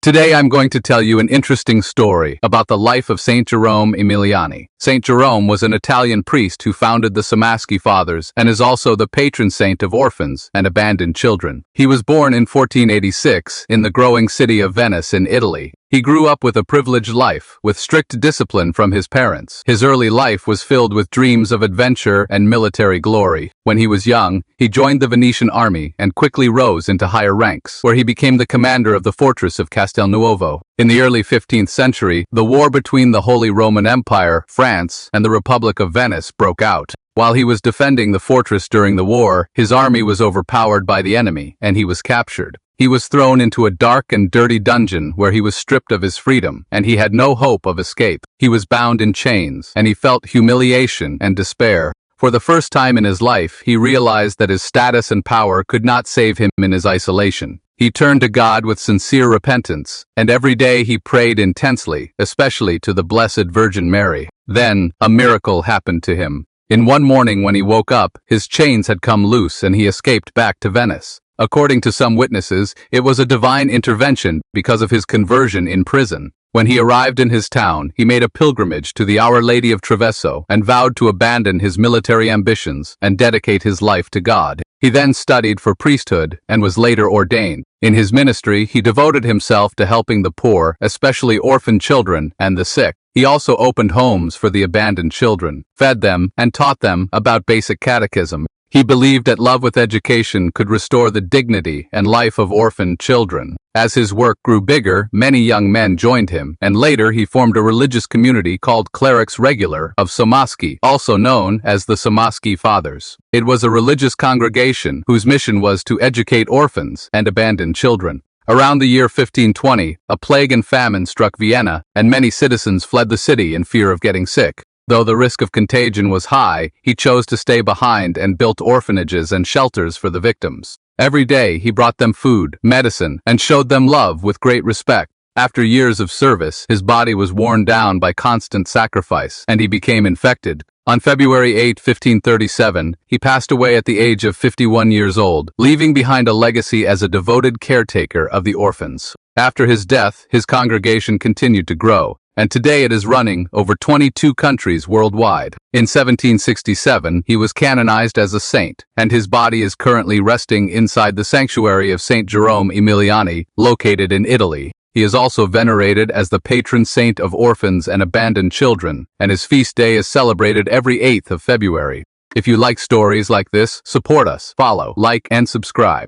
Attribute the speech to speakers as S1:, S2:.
S1: Today I'm going to tell you an interesting story about the life of Saint Jerome Emiliani. Saint Jerome was an Italian priest who founded the Somaschi Fathers and is also the patron saint of orphans and abandoned children. He was born in 1486 in the growing city of Venice in Italy. He grew up with a privileged life, with strict discipline from his parents. His early life was filled with dreams of adventure and military glory. When he was young, he joined the Venetian army and quickly rose into higher ranks, where he became the commander of the fortress of Castelnuovo. In the early 15th century, the war between the Holy Roman Empire, France, and the Republic of Venice broke out. While he was defending the fortress during the war, his army was overpowered by the enemy, and he was captured. He was thrown into a dark and dirty dungeon where he was stripped of his freedom, and he had no hope of escape. He was bound in chains, and he felt humiliation and despair. For the first time in his life, he realized that his status and power could not save him in his isolation. He turned to God with sincere repentance, and every day he prayed intensely, especially to the Blessed Virgin Mary. Then, a miracle happened to him. In one morning when he woke up, his chains had come loose and he escaped back to Venice. According to some witnesses, it was a divine intervention because of his conversion in prison. When he arrived in his town, he made a pilgrimage to the Our Lady of Treviso and vowed to abandon his military ambitions and dedicate his life to God. He then studied for priesthood and was later ordained. In his ministry, he devoted himself to helping the poor, especially orphan children and the sick. He also opened homes for the abandoned children, fed them, and taught them about basic catechism. He believed that love with education could restore the dignity and life of orphaned children. As his work grew bigger, many young men joined him, and later he formed a religious community called Clerics Regular of Somaschi, also known as the Somaschi Fathers. It was a religious congregation whose mission was to educate orphans and abandoned children. Around the year 1520, a plague and famine struck Vienna, and many citizens fled the city in fear of getting sick. Though the risk of contagion was high, he chose to stay behind and built orphanages and shelters for the victims. Every day he brought them food, medicine, and showed them love with great respect. After years of service, his body was worn down by constant sacrifice, and he became infected. On February 8, 1537, he passed away at the age of 51 years old, leaving behind a legacy as a devoted caretaker of the orphans. After his death, his congregation continued to grow, and today it is running over 22 countries worldwide. In 1767, he was canonized as a saint, and his body is currently resting inside the sanctuary of Saint Jerome Emiliani, located in Italy. He is also venerated as the patron saint of orphans and abandoned children, and his feast day is celebrated every 8th of February. If you like stories like this, support us, follow, like, and subscribe.